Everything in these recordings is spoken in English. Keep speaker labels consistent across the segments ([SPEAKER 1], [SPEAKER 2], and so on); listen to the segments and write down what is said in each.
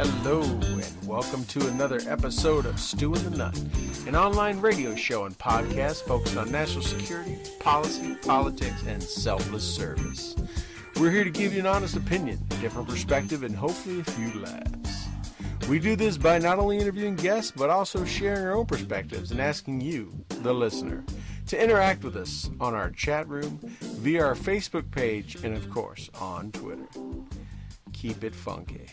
[SPEAKER 1] Hello, and welcome to another episode of Stu and the Nunn, an online radio show and podcast focused on national security, policy, politics, and selfless service. We're here to give you an honest opinion, a different perspective, and hopefully a few laughs. We do this by not only interviewing guests, but also sharing our own perspectives and asking you, the listener, to interact with us on our chat room, via our Facebook page, and of course, on Twitter. Keep it funky.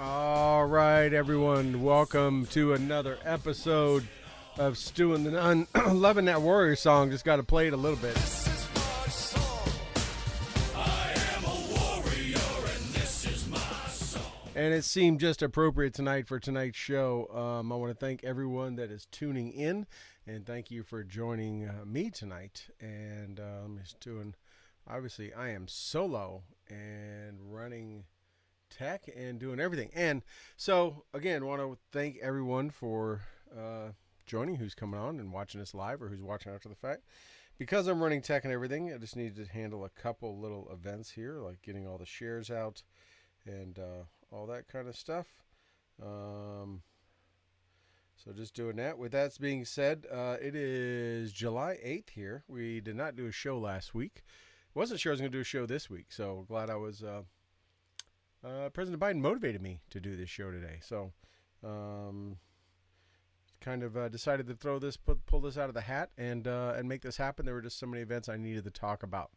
[SPEAKER 1] All right, everyone, welcome to another episode of Stu and the Nunn. Loving that Warrior song, just got to play it a little bit. And it seemed just appropriate tonight for tonight's show. I want to thank everyone that is tuning in, and thank you for joining me tonight. And I'm just doing, obviously, I am solo and running tech and doing everything. And so, again, want to thank everyone for joining, who's coming on and watching us live or who's watching after the fact. Because I'm running tech and everything, I just need to handle a couple little events here, like getting all the shares out and all that kind of stuff. So just doing that. With that being said, it is July 8th here. We did not do a show last week. Wasn't sure I was going to do a show this week, so glad I was... President Biden motivated me to do this show today. So kind of decided to pull this out of the hat and make this happen. There were just so many events I needed to talk about.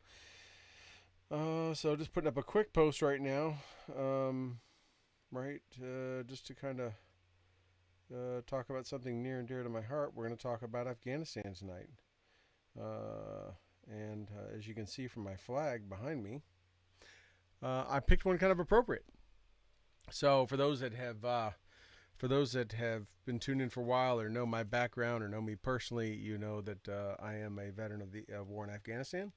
[SPEAKER 1] So just putting up a quick post right now. Just to kind of talk about something near and dear to my heart. We're going to talk about Afghanistan tonight. And as you can see from my flag behind me, I picked one kind of appropriate. So for those that have been tuned in for a while or know my background or know me personally, you know that I am a veteran of the war in Afghanistan.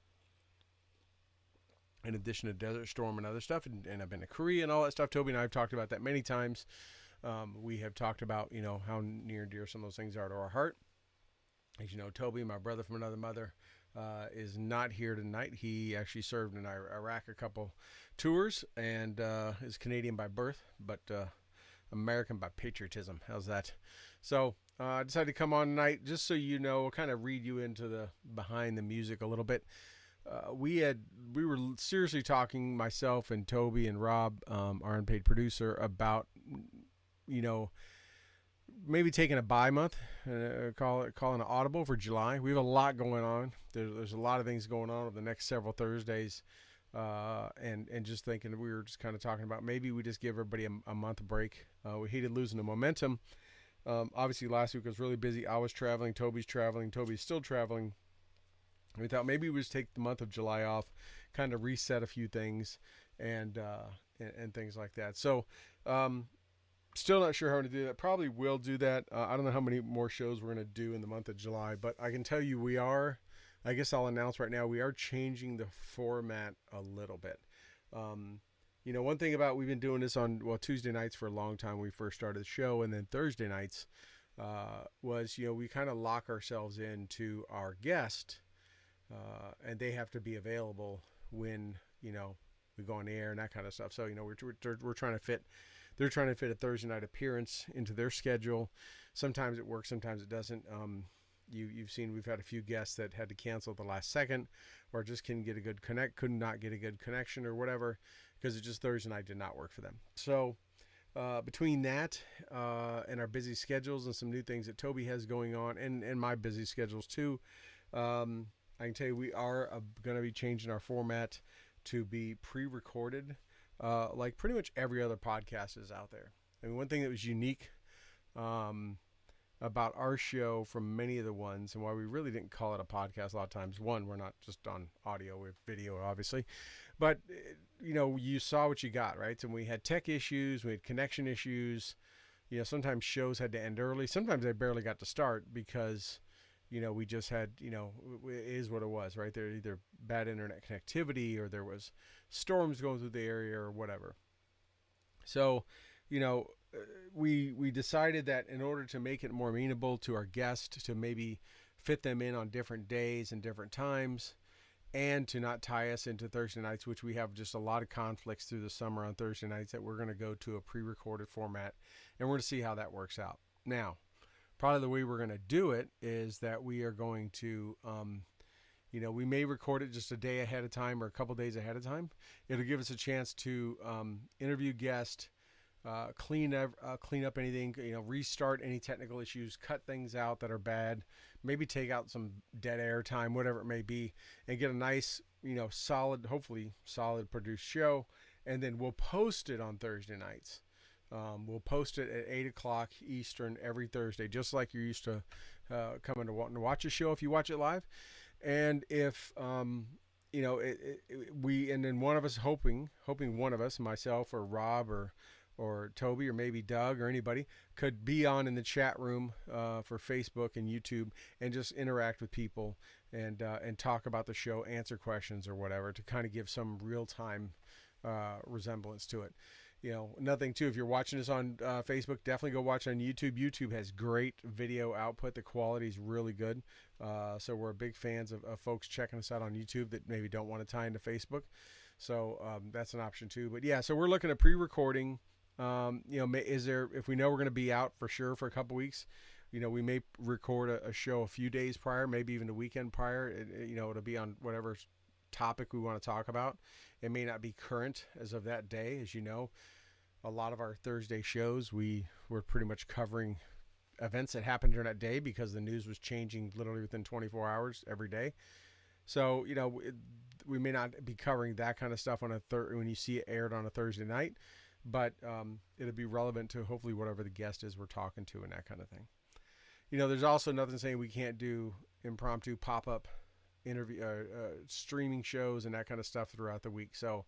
[SPEAKER 1] In addition to Desert Storm and other stuff, and I've been to Korea and all that stuff. Toby and I have talked about that many times. We have talked about, how near and dear some of those things are to our heart. As you know, Toby, my brother from another mother, is not here tonight. He actually served in Iraq a couple tours and is Canadian by birth, but American by patriotism. How's that? So I decided to come on tonight just so you know, kind of read you into the behind the music a little bit. We were seriously talking, myself and Toby and Rob, our unpaid producer, about maybe taking a bye month, calling an audible for July. We have a lot going on. There's a lot of things going on over the next several Thursdays, and just thinking, we were just kind of talking about maybe we just give everybody a month break. We hated losing the momentum. Obviously, last week was really busy. I was traveling. Toby's traveling. Toby's still traveling. We thought maybe we just take the month of July off, kind of reset a few things, and things like that. So, still not sure how to do that. Probably will do that. I don't know how many more shows we're going to do in the month of July, but I can tell you we are. I guess I'll announce right now we are changing the format a little bit. One thing about we've been doing this on Tuesday nights for a long time when we first started the show, and then Thursday nights was we kind of lock ourselves into our guest. And they have to be available when we go on the air and that kind of stuff. So we're trying to fit. They're trying to fit a Thursday night appearance into their schedule. Sometimes it works, sometimes it doesn't. You've seen we've had a few guests that had to cancel at the last second, or just couldn't get a good could not get a good connection or whatever, because it just Thursday night did not work for them. So between that and our busy schedules and some new things that Toby has going on, and my busy schedules too, I can tell you we are going to be changing our format to be pre-recorded, like pretty much every other podcast is out there. I mean, one thing that was unique about our show from many of the ones, and why we really didn't call it a podcast a lot of times. One, we're not just on audio, we're video, obviously. But, you saw what you got, right? And we had tech issues, we had connection issues. Sometimes shows had to end early. Sometimes they barely got to start because, we just had, it is what it was, right? There either bad internet connectivity, or there was storms going through the area, or whatever. So, we decided that in order to make it more amenable to our guests, to maybe fit them in on different days and different times, and to not tie us into Thursday nights, which we have just a lot of conflicts through the summer on Thursday nights, that we're going to go to a pre-recorded format, and we're going to see how that works out. Now, probably the way we're going to do it is that we are going to, we may record it just a day ahead of time or a couple days ahead of time. It'll give us a chance to interview guests, clean up anything, restart any technical issues, cut things out that are bad, maybe take out some dead air time, whatever it may be, and get a nice, hopefully solid produced show. And then we'll post it on Thursday nights. We'll post it at 8:00 Eastern every Thursday, just like you're used to coming to wanting to watch a show if you watch it live. And if and then one of us hoping one of us, myself or Rob or Toby or maybe Doug or anybody, could be on in the chat room for Facebook and YouTube, and just interact with people and talk about the show, answer questions or whatever, to kind of give some real time resemblance to it. Nothing too. If you're watching this on Facebook, definitely go watch on YouTube. YouTube has great video output. The quality is really good. So we're big fans of folks checking us out on YouTube that maybe don't want to tie into Facebook. So that's an option too. But yeah, so we're looking at pre-recording. If we know we're going to be out for sure for a couple weeks, we may record a show a few days prior, maybe even the weekend prior. It'll be on whatever topic we want to talk about. It may not be current as of that day. As you know, a lot of our Thursday shows, we're pretty much covering events that happened during that day, because the news was changing literally within 24 hours every day. So, we may not be covering that kind of stuff on when you see it aired on a Thursday night, but it'll be relevant to hopefully whatever the guest is we're talking to and that kind of thing. There's also nothing saying we can't do impromptu pop-up interview, streaming shows and that kind of stuff throughout the week. So,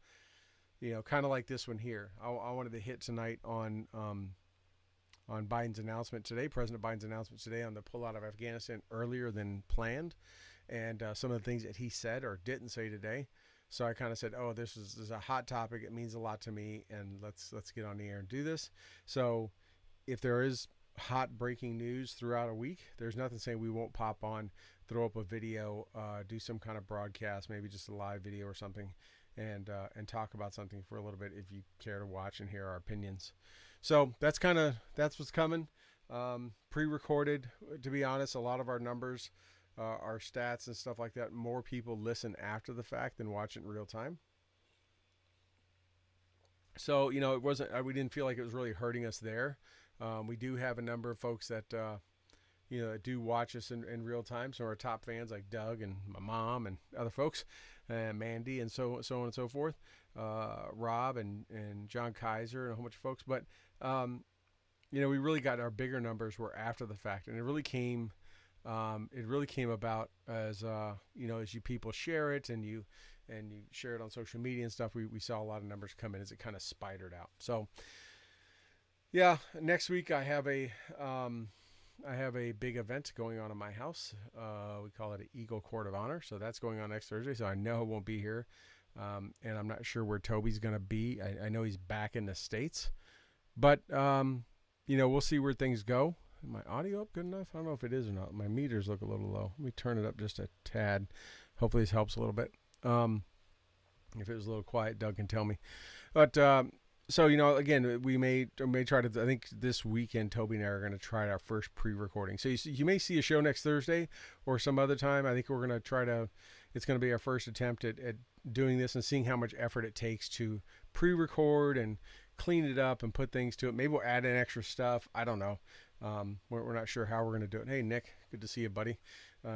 [SPEAKER 1] kind of like this one here. I wanted to hit tonight on Biden's announcement today, President Biden's announcement today on the pullout of Afghanistan earlier than planned, and some of the things that he said or didn't say today. So I kind of said, oh, this is a hot topic. It means a lot to me, and let's get on the air and do this. So if there is hot breaking news throughout a week, there's nothing saying we won't pop on, throw up a video, do some kind of broadcast, maybe just a live video or something, and talk about something for a little bit if you care to watch and hear our opinions. So that's what's coming. Pre-recorded, to be honest. A lot of our numbers, our stats and stuff like that, more people listen after the fact than watch it in real time. So, it wasn't, we didn't feel like it was really hurting us there. We do have a number of folks that, do watch us in real time. Some of our top fans like Doug and my mom and other folks, Mandy and so on and so forth, Rob and John Kaiser and a whole bunch of folks. But, we really got our bigger numbers were after the fact, and it really came about as, as you people share it and you share it on social media and stuff, we saw a lot of numbers come in as it kind of spidered out. So yeah, next week I have a big event going on in my house. We call it an Eagle Court of Honor. So that's going on next Thursday. So I know I won't be here. And I'm not sure where Toby's going to be. I know he's back in the States, but, we'll see where things go. Is my audio up good enough? I don't know if it is or not. My meters look a little low. Let me turn it up just a tad. Hopefully this helps a little bit. If it was a little quiet, Doug can tell me. But so again, we may try to. I think this weekend, Toby and I are going to try our first pre-recording. So you may see a show next Thursday or some other time. I think we're going to try to. It's going to be our first attempt at doing this and seeing how much effort it takes to pre-record and clean it up and put things to it. Maybe we'll add in extra stuff. I don't know. We're not sure how we're going to do it. Hey, Nick, good to see you, buddy.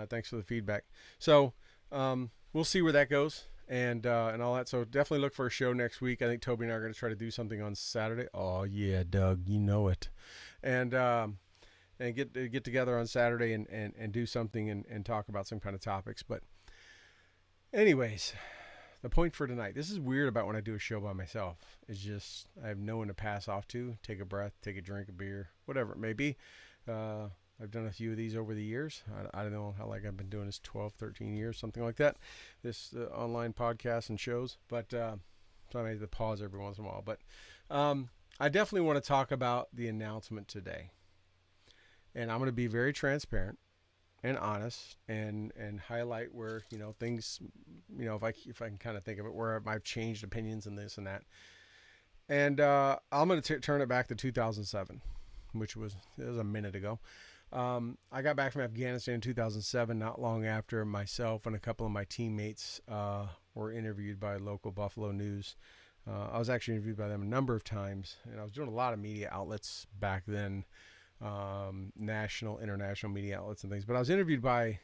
[SPEAKER 1] Thanks for the feedback. So we'll see where that goes and all that. So definitely look for a show next week. I think Toby and I are going to try to do something on Saturday. Oh yeah, Doug, you know it. And get together on Saturday and do something and talk about some kind of topics. But anyways, the point for tonight, this is weird about when I do a show by myself. It's just I have no one to pass off to, take a breath, take a drink of beer, whatever it may be. I've done a few of these over the years. I don't know how like I've been doing this 12, 13 years, something like that. This online podcasts and shows. But so I may have to pause every once in a while. But I definitely want to talk about the announcement today. And I'm going to be very transparent and honest and highlight where, things, if I can kind of think of it, where I've changed opinions and this and that. And I'm going to turn it back to 2007, which was a minute ago. I got back from Afghanistan in 2007, not long after myself and a couple of my teammates were interviewed by local Buffalo News. I was actually interviewed by them a number of times, and I was doing a lot of media outlets back then, national, international media outlets and things. But I was interviewed by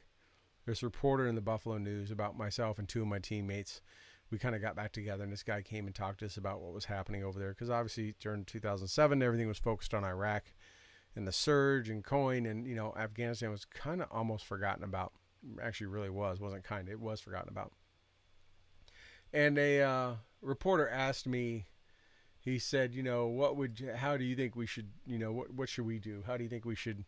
[SPEAKER 1] this reporter in the Buffalo News about myself and two of my teammates. We kind of got back together, and this guy came and talked to us about what was happening over there. Because obviously during 2007, everything was focused on Iraq and the surge and coin, and Afghanistan was kind of almost forgotten about. Actually, really wasn't kind of. It was forgotten about. And a reporter asked me. He said, how do you think we should, what should we do? How do you think we should?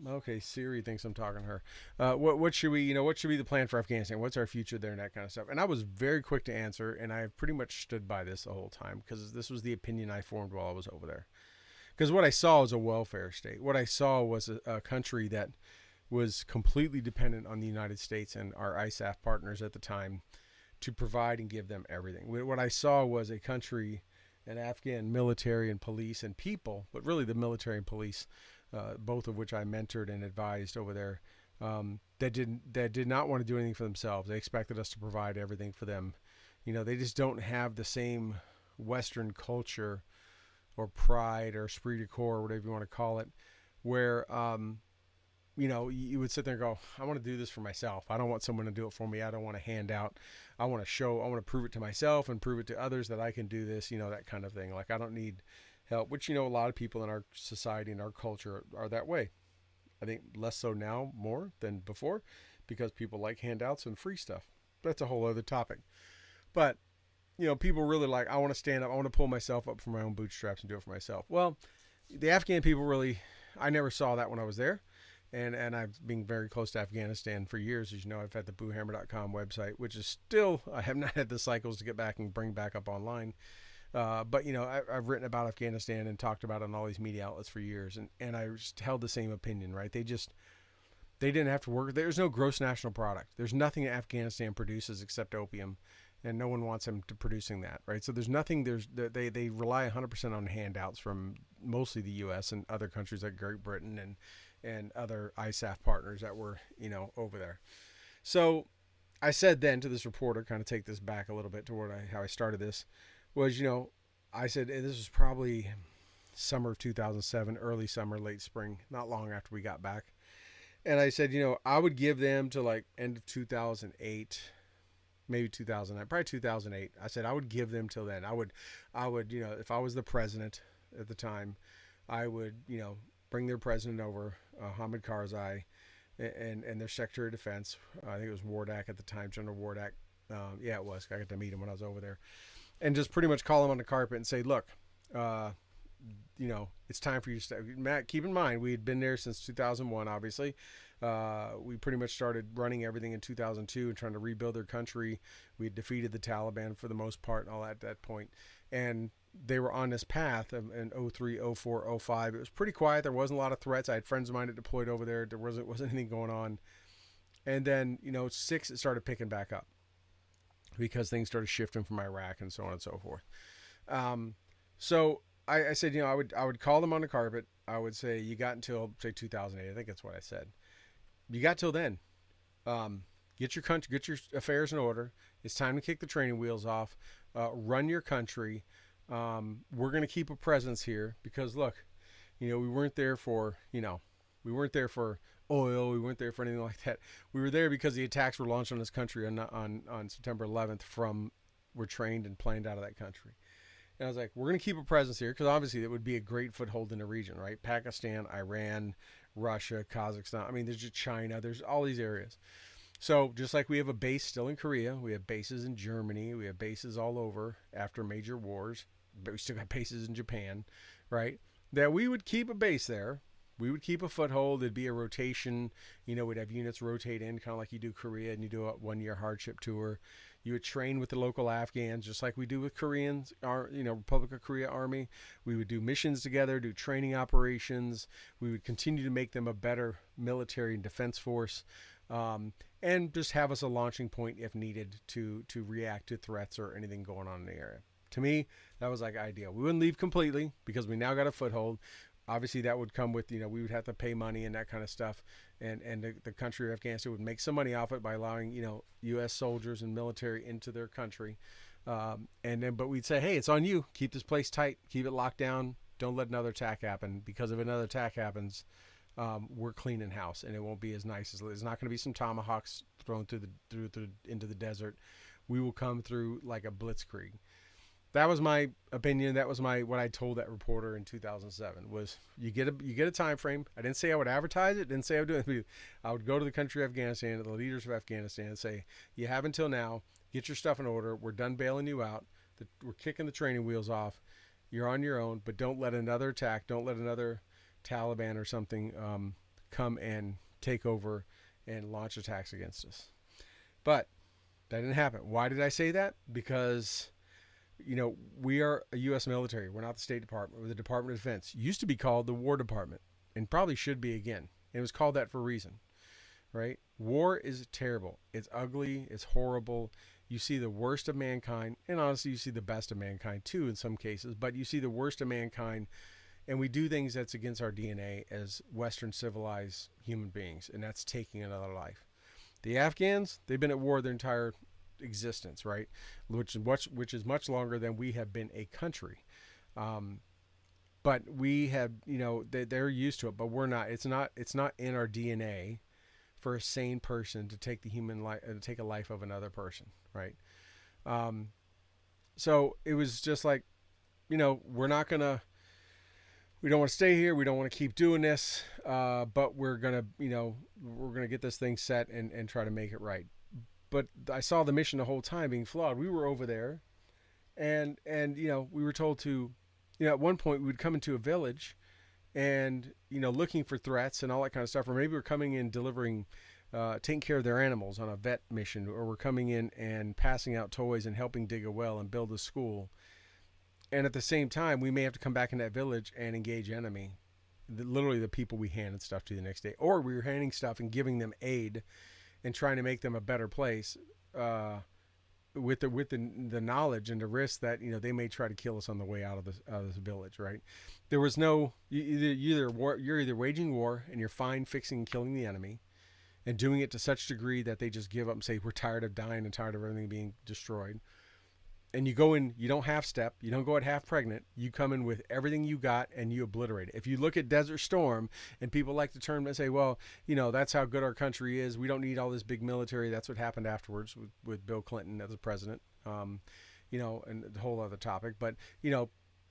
[SPEAKER 1] Okay, Siri thinks I'm talking to her. What should we, what should be the plan for Afghanistan? What's our future there and that kind of stuff? And I was very quick to answer, and I pretty much stood by this the whole time because this was the opinion I formed while I was over there. Because what I saw was a welfare state. What I saw was a country that was completely dependent on the United States and our ISAF partners at the time to provide and give them everything. What I saw was a country, an Afghan military and police and people, but really the military and police, both of which I mentored and advised over there, that did not want to do anything for themselves. They expected us to provide everything for them. They just don't have the same Western culture or pride or esprit de corps, whatever you want to call it, where you would sit there and go, I want to do this for myself. I don't want someone to do it for me. I don't want to hand out. I want to prove it to myself and prove it to others that I can do this, that kind of thing. Like I don't need help, which, a lot of people in our society and our culture are that way. I think less so now, more than before, because people like handouts and free stuff. That's a whole other topic. But, people really I want to stand up. I want to pull myself up from my own bootstraps and do it for myself. Well, the Afghan people really, I never saw that when I was there. And I've been very close to Afghanistan for years. As you know, I've had the boohammer.com website, which is still, I have not had the cycles to get back and bring back up online. But, I've written about Afghanistan and talked about it on all these media outlets for years. And I just held the same opinion, right? They didn't have to work. There's no gross national product. There's nothing Afghanistan produces except opium. And no one wants them to producing that, right? So there's nothing. They rely 100% on handouts from mostly the U.S. and other countries like Great Britain and other ISAF partners that were, over there. So I said then to this reporter, kind of take this back a little bit to how I started this, was, I said, this was probably summer of 2007, early summer, late spring, not long after we got back. And I said, I would give them to like end of 2008, maybe 2009, probably 2008. I said, I would give them till then. I would, if I was the president at the time, I would, bring their president over, Hamid Karzai, and their Secretary of Defense. I think it was Wardak at the time, General Wardak. Yeah, it was. I got to meet him when I was over there. And just pretty much call him on the carpet and say, look, it's time for you to start. Matt, keep in mind, we had been there since 2001, obviously. We pretty much started running everything in 2002 and trying to rebuild their country. We had defeated the Taliban for the most part and all at that point. And they were on this path in 03, 04, 05. It was pretty quiet. There wasn't a lot of threats. I had friends of mine that deployed over there. There wasn't anything going on. And then, 06, it started picking back up. because things started shifting from Iraq and so on and so forth. Um, so I said, I would call them on the carpet. I would say, you got until say 2008. I think that's what I said. You got till then. Um, get your country, get your affairs in order. It's time to kick the training wheels off. Run your country. We're going to keep a presence here because look, we weren't there for, we weren't there for oil. We weren't there for anything like that. We were there because the attacks were launched on this country on September 11th were trained and planned out of that country. And I was like, we're going to keep a presence here because obviously it would be a great foothold in the region, right? Pakistan, Iran, Russia, Kazakhstan. I mean, there's just China. There's all these areas. So just like we have a base still in Korea, we have bases in Germany, we have bases all over after major wars, but we still got bases in Japan, right? That we would keep a base there. We would keep a foothold. It'd be a rotation. We'd have units rotate in, kind of like you do Korea, and you do a 1-year hardship tour. You would train with the local Afghans, just like we do with Koreans, Republic of Korea Army. We would do missions together, do training operations. We would continue to make them a better military and defense force, and just have us a launching point if needed to react to threats or anything going on in the area. To me, that was like ideal. We wouldn't leave completely because we now got a foothold. Obviously, that would come with, we would have to pay money and that kind of stuff. And the country of Afghanistan would make some money off it by allowing, U.S. soldiers and military into their country. But we'd say, hey, it's on you. Keep this place tight. Keep it locked down. Don't let another attack happen. Because if another attack happens, we're cleaning house, and it won't be as nice as it's not going to be some tomahawks thrown into the desert. We will come through like a blitzkrieg. That was my opinion. That was what I told that reporter in 2007 was you get a time frame. I didn't say I would advertise it. Didn't say I would do it. I would go to the country of Afghanistan, to the leaders of Afghanistan, and say, you have until now. Get your stuff in order. We're done bailing you out. We're kicking the training wheels off. You're on your own, but don't let another attack. Don't let another Taliban or something come and take over and launch attacks against us. But that didn't happen. Why did I say that? Because we are a U.S. military. We're not the State Department. We're the Department of Defense. Used to be called the War Department, and probably should be again. It was called that for a reason, right? War is terrible. It's ugly. It's horrible. You see the worst of mankind, and honestly, you see the best of mankind too in some cases, but you see the worst of mankind, and we do things that's against our DNA as Western civilized human beings, and that's taking another life. The Afghans, they've been at war their entire existence, right? Which is much longer than we have been a country. But we have, they're used to it, but we're not. It's not in our DNA for a sane person to take the human life, to take a life of another person, right? So it was just like, we're not gonna. We don't want to stay here. We don't want to keep doing this, but we're gonna get this thing set and try to make it right. But I saw the mission the whole time being flawed. We were over there, and we were told to, at one point we would come into a village, and looking for threats and all that kind of stuff, or maybe we're coming in delivering, taking care of their animals on a vet mission, or we're coming in and passing out toys and helping dig a well and build a school. And at the same time, we may have to come back in that village and engage enemy, literally the people we handed stuff to the next day, or we were handing stuff and giving them aid and trying to make them a better place, with the knowledge and the risk that they may try to kill us on the way out of this village. Right? There was no you're either waging war and you're fine fixing and killing the enemy, and doing it to such degree that they just give up and say we're tired of dying and tired of everything being destroyed. And you go in, you don't half step, you don't go at half pregnant, you come in with everything you got and you obliterate it. If you look at Desert Storm, and people like to turn and say, well, that's how good our country is. We don't need all this big military. That's what happened afterwards with Bill Clinton as a president, and the whole other topic. But,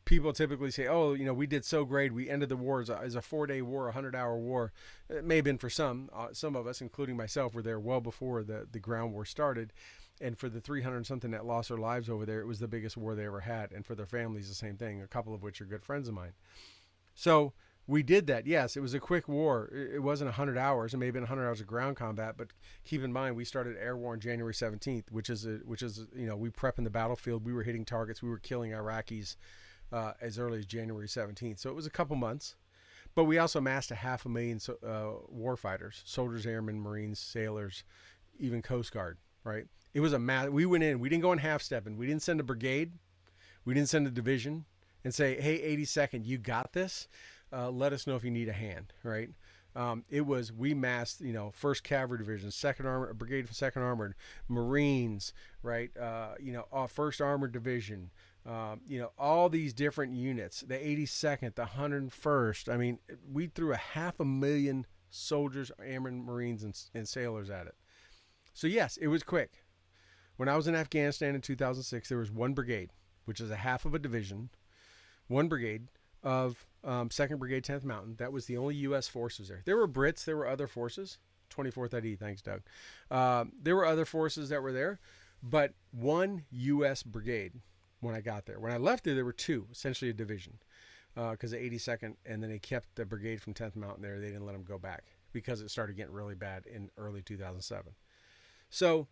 [SPEAKER 1] people typically say, oh, we did so great. We ended the war as a 4-day war, a 100-hour war. It may have been for some of us, including myself, were there well before the ground war started. And for the 300 something that lost their lives over there, it was the biggest war they ever had. And for their families, the same thing, a couple of which are good friends of mine. So we did that. Yes, it was a quick war. It wasn't 100 hours. It may have been 100 hours of ground combat. But keep in mind, we started air war on January 17th, which is we prep in the battlefield. We were hitting targets. We were killing Iraqis as early as January 17th. So it was a couple months. But we also amassed 500,000 war fighters, soldiers, airmen, Marines, sailors, even Coast Guard, right? It was we went in. We didn't go in half stepping. We didn't send a brigade. We didn't send a division and say, "Hey, 82nd, you got this. Let us know if you need a hand." Right? It was we massed, 1st Cavalry Division, 2nd Armored Brigade from 2nd Armored, Marines, right? 1st Armored Division, all these different units, the 82nd, the 101st. I mean, we threw 500,000 soldiers, airmen, Marines, and sailors at it. So yes, it was quick. When I was in Afghanistan in 2006, there was one brigade, which is a half of a division, one brigade of 2nd Brigade, 10th Mountain. That was the only U.S. forces there. There were Brits. There were other forces. 24th IE, thanks, Doug. There were other forces that were there, but one U.S. brigade when I got there. When I left there were two, essentially a division, because the 82nd, and then they kept the brigade from 10th Mountain there. They didn't let them go back because it started getting really bad in early 2007. So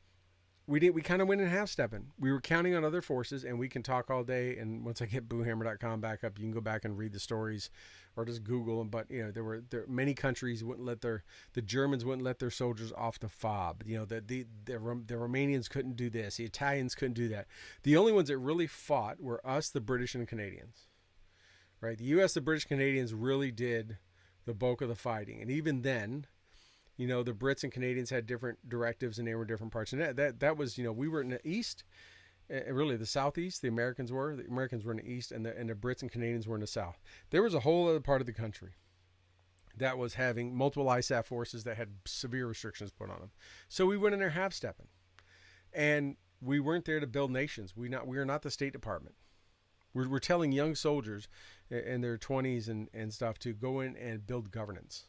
[SPEAKER 1] we kind of went in half stepping. We were counting on other forces, and we can talk all day. And once I get boohammer.com back up, you can go back and read the stories, or just Google them. But there many countries wouldn't let the Germans wouldn't let their soldiers off the fob. The Romanians couldn't do this. The Italians couldn't do that. The only ones that really fought were us, the British and Canadians. Right? The U.S., the British, Canadians really did the bulk of the fighting, and even then, the Brits and Canadians had different directives, and they were different parts. And that was, we were in the east, really the southeast. The Americans were in the east, and the Brits and Canadians were in the south. There was a whole other part of the country that was having multiple ISAF forces that had severe restrictions put on them. So we went in there half stepping, and we weren't there to build nations. We are not the State Department. We're telling young soldiers in their 20s and stuff to go in and build governance.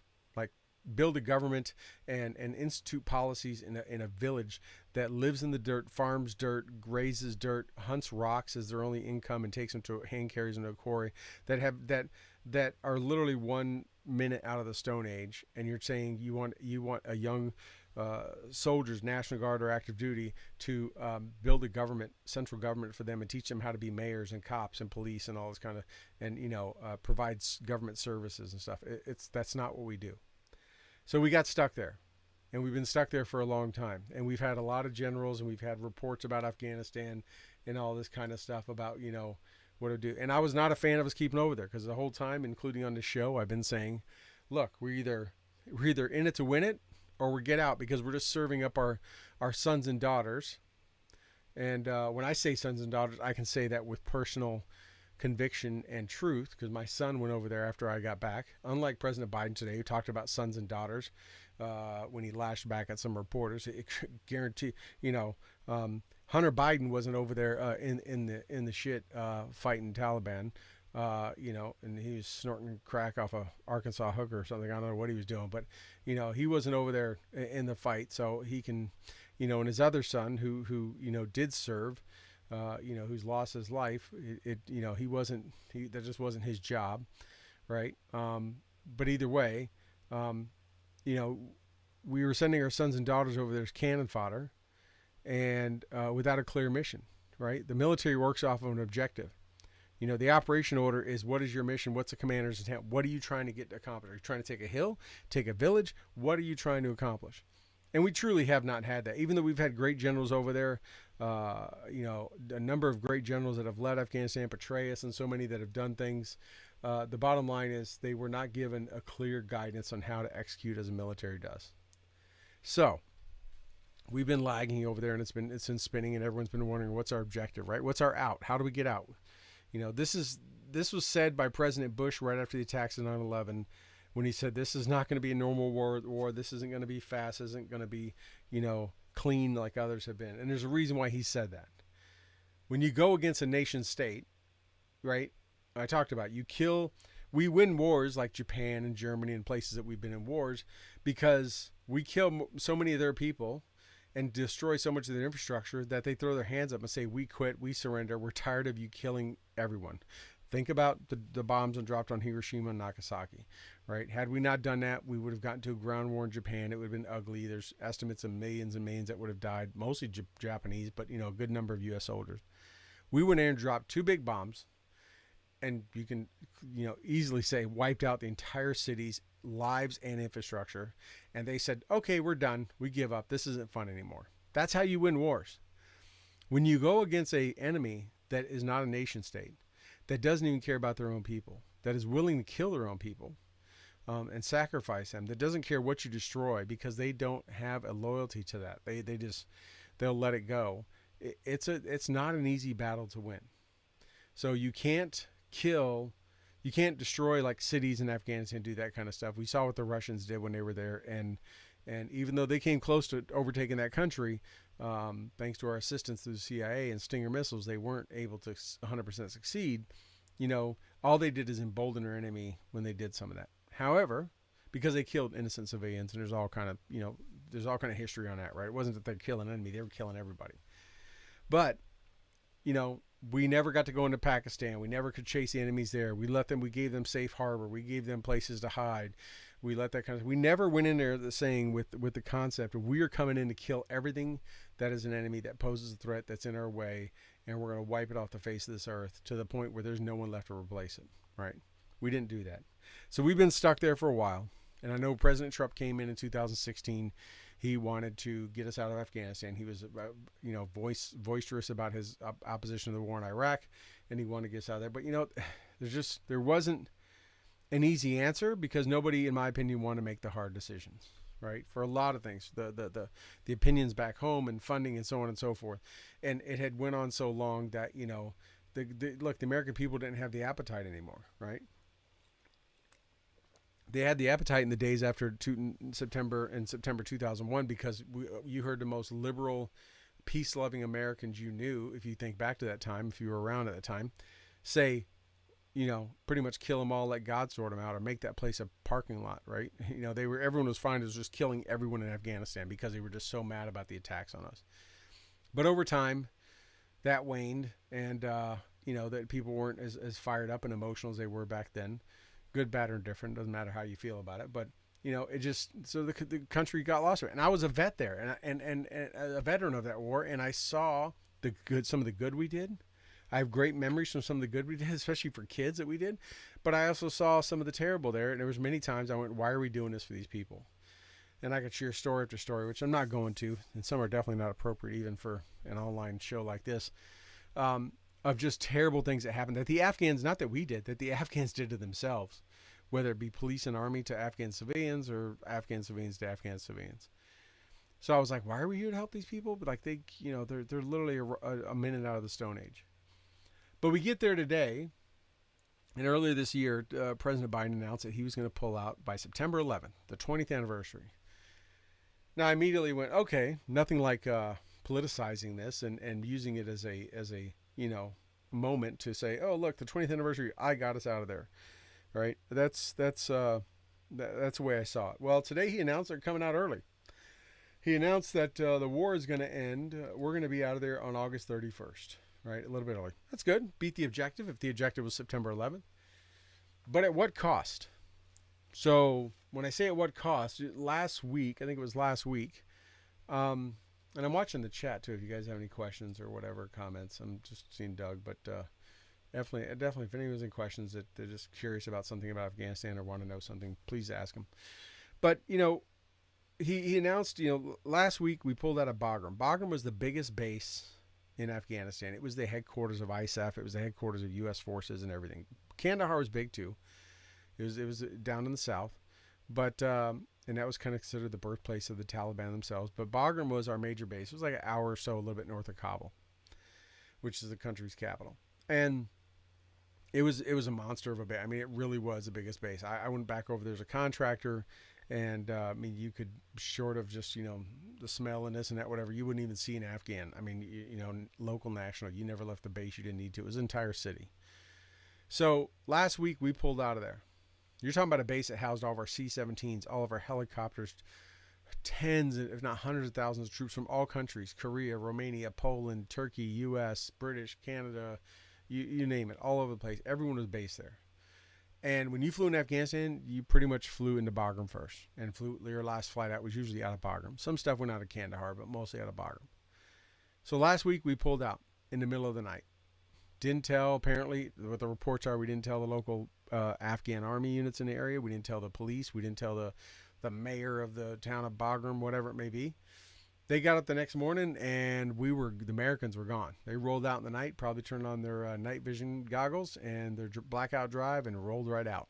[SPEAKER 1] Build a government and institute policies in a village that lives in the dirt, farms dirt, grazes dirt, hunts rocks as their only income, and takes them to hand carries into a quarry, that are literally 1 minute out of the Stone Age. And you're saying you want a young soldiers, National Guard or active duty, to build a government, central government for them, and teach them how to be mayors and cops and police and all this kind of, and provides government services and stuff. That's not what we do. So we got stuck there, and we've been stuck there for a long time. And we've had a lot of generals, and we've had reports about Afghanistan and all this kind of stuff about, what to do. And I was not a fan of us keeping over there, because the whole time, including on the show, I've been saying, look, we're either in it to win it, or we get out, because we're just serving up our sons and daughters. And when I say sons and daughters, I can say that with personal conviction and truth, because my son went over there after I got back, unlike President Biden today, who talked about sons and daughters when he lashed back at some reporters. It guarantee, Hunter Biden wasn't over there in the shit fighting Taliban, and he was snorting crack off a Arkansas hooker or something. I don't know what he was doing, but he wasn't over there in the fight, so he can, and his other son who did serve, who's lost his life. That just wasn't his job. Right. But either way, we were sending our sons and daughters over there as cannon fodder, and without a clear mission. Right. The military works off of an objective. The operation order is, what is your mission? What's the commander's intent? What are you trying to get accomplished? Are you trying to take a hill, take a village? What are you trying to accomplish? And we truly have not had that, even though we've had great generals over there. A number of great generals that have led Afghanistan, Petraeus, and so many that have done things. The bottom line is they were not given a clear guidance on how to execute as the military does. So we've been lagging over there, and it's been spinning, and everyone's been wondering, what's our objective, right? What's our out? How do we get out? This was said by President Bush right after the attacks of 9/11, when he said, this is not going to be a normal war. This isn't going to be fast. Isn't going to be, clean like others have been. And there's a reason why he said that. When you go against a nation state, right? I talked about, we win wars like Japan and Germany and places that we've been in wars, because we kill so many of their people and destroy so much of their infrastructure that they throw their hands up and say, we quit, we surrender, we're tired of you killing everyone. Think about the bombs that dropped on Hiroshima and Nagasaki, right? Had we not done that, we would have gotten to a ground war in Japan. It would have been ugly. There's estimates of millions and millions that would have died, mostly Japanese, but, a good number of U.S. soldiers. We went in and dropped 2 big bombs, and you can, easily say wiped out the entire city's lives and infrastructure. And they said, okay, we're done. We give up. This isn't fun anymore. That's how you win wars. When you go against a enemy that is not a nation state, that doesn't even care about their own people, that is willing to kill their own people, and sacrifice them, that doesn't care what you destroy because they don't have a loyalty to that. They'll let it go. It's not an easy battle to win. So you can't destroy like cities in Afghanistan, do that kind of stuff. We saw what the Russians did when they were there, and even though they came close to overtaking that country, thanks to our assistance through the CIA and Stinger missiles, they weren't able to 100% succeed. All they did is embolden their enemy when they did some of that. However, because they killed innocent civilians, and there's all kind of history on that, right? It wasn't that they're killing an enemy; they were killing everybody. But we never got to go into Pakistan. We never could chase the enemies there. We gave them safe harbor. We gave them places to hide. We let that kind of. We never went in there saying with the concept of we are coming in to kill everything that is an enemy that poses a threat that's in our way, and we're going to wipe it off the face of this earth to the point where there's no one left to replace it. Right? We didn't do that. So we've been stuck there for a while. And I know President Trump came in 2016. He wanted to get us out of Afghanistan. He was, boisterous about his opposition to the war in Iraq, and he wanted to get us out of there. But there wasn't an easy answer because nobody, in my opinion, wanted to make the hard decisions, right? For a lot of things, the opinions back home and funding and so on and so forth, and it had went on so long that the American people didn't have the appetite anymore, right? They had the appetite in the days after September 2001 because you heard the most liberal, peace-loving Americans you knew, if you think back to that time, if you were around at the time, say, pretty much kill them all, let God sort them out, or make that place a parking lot, right? Everyone was fine as just killing everyone in Afghanistan because they were just so mad about the attacks on us. But over time, that waned, and that people weren't as fired up and emotional as they were back then. Good, bad, or different, doesn't matter how you feel about it, but it just, so the country got lost. And I was a vet there, and a veteran of that war, and I saw some of the good we did. I have great memories from some of the good we did, especially for kids that we did, but I also saw some of the terrible there, and there was many times I went, why are we doing this for these people? And I could share story after story, which I'm not going to, and some are definitely not appropriate even for an online show like this, of just terrible things that happened that the Afghans, not that we did, that the Afghans did to themselves, whether it be police and army to Afghan civilians or Afghan civilians to Afghan civilians. So I was like, why are we here to help these people? But like they're literally a minute out of the Stone Age. But we get there today, and earlier this year, President Biden announced that he was going to pull out by September 11th, the 20th anniversary. Now I immediately went, okay, nothing like politicizing this and using it as a moment to say, oh, look, the 20th anniversary, I got us out of there. Right. That's the way I saw it. Well, today he announced they're coming out early. He announced that the war is going to end. We're going to be out of there on August 31st. Right. A little bit early. That's good. Beat the objective if the objective was September 11th. But at what cost? So when I say at what cost, last week, I think it was last week, and I'm watching the chat too. If you guys have any questions or whatever comments, I'm just seeing Doug, but definitely, if anyone's in questions that they're just curious about something about Afghanistan or want to know something, please ask them. But he announced, last week we pulled out of Bagram. Bagram was the biggest base in Afghanistan. It was the headquarters of ISAF. It was the headquarters of U.S. forces and everything. Kandahar was big too. It was down in the south, but and that was kind of considered the birthplace of the Taliban themselves. But Bagram was our major base. It was like an hour or so, a little bit north of Kabul, which is the country's capital. And it was a monster of a base. I mean, it really was the biggest base. I went back over there as a contractor, and you could, short of just the smell and this and that, whatever, you wouldn't even see an Afghan. I mean, local, national, you never left the base. You didn't need to. It was an entire city. So last week we pulled out of there. You're talking about a base that housed all of our C-17s, all of our helicopters, tens, if not hundreds of thousands of troops from all countries: Korea, Romania, Poland, Turkey, U.S., British, Canada. You name it, all over the place. Everyone was based there. And when you flew in Afghanistan, you pretty much flew into Bagram first. And your last flight out was usually out of Bagram. Some stuff went out of Kandahar, but mostly out of Bagram. So last week we pulled out in the middle of the night. Didn't tell, apparently, what the reports are, we didn't tell the local Afghan army units in the area. We didn't tell the police. We didn't tell the mayor of the town of Bagram, whatever it may be. They got up the next morning, and the Americans were gone. They rolled out in the night, probably turned on their night vision goggles and their blackout drive, and rolled right out.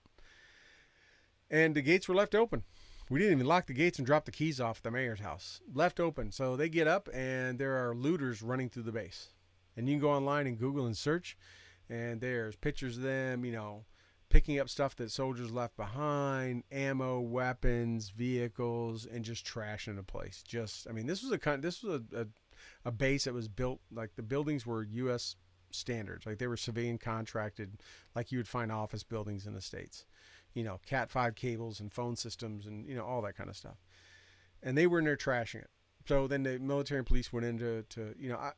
[SPEAKER 1] And the gates were left open. We didn't even lock the gates and drop the keys off at the mayor's house. Left open. So they get up, and there are looters running through the base. And you can go online and Google and search, and there's pictures of them, picking up stuff that soldiers left behind, ammo, weapons, vehicles, and just trashing the place. This was a base that was built, like the buildings were U.S. standards, like they were civilian contracted, like you would find office buildings in the States. Cat 5 cables and phone systems and all that kind of stuff. And they were in there trashing it. So then the military and police went into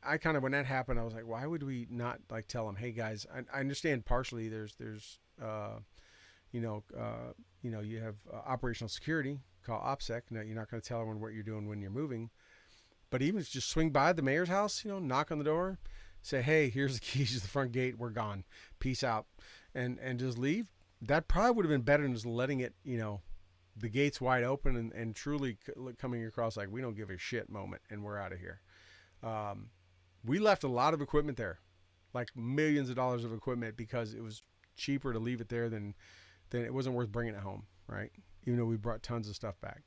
[SPEAKER 1] I kind of, when that happened, I was like, why would we not like tell them, hey guys, I understand partially there's you have operational security, call OPSEC. Now, you're not going to tell everyone what you're doing when you're moving. But even if you just swing by the mayor's house, knock on the door, say, hey, here's the keys to the front gate. We're gone. Peace out. And just leave. That probably would have been better than just letting it, the gates wide open and truly coming across like we don't give a shit moment and we're out of here. We left a lot of equipment there, like millions of dollars of equipment, because it was cheaper to leave it there than it wasn't worth bringing it home, right? Even though we brought tons of stuff back.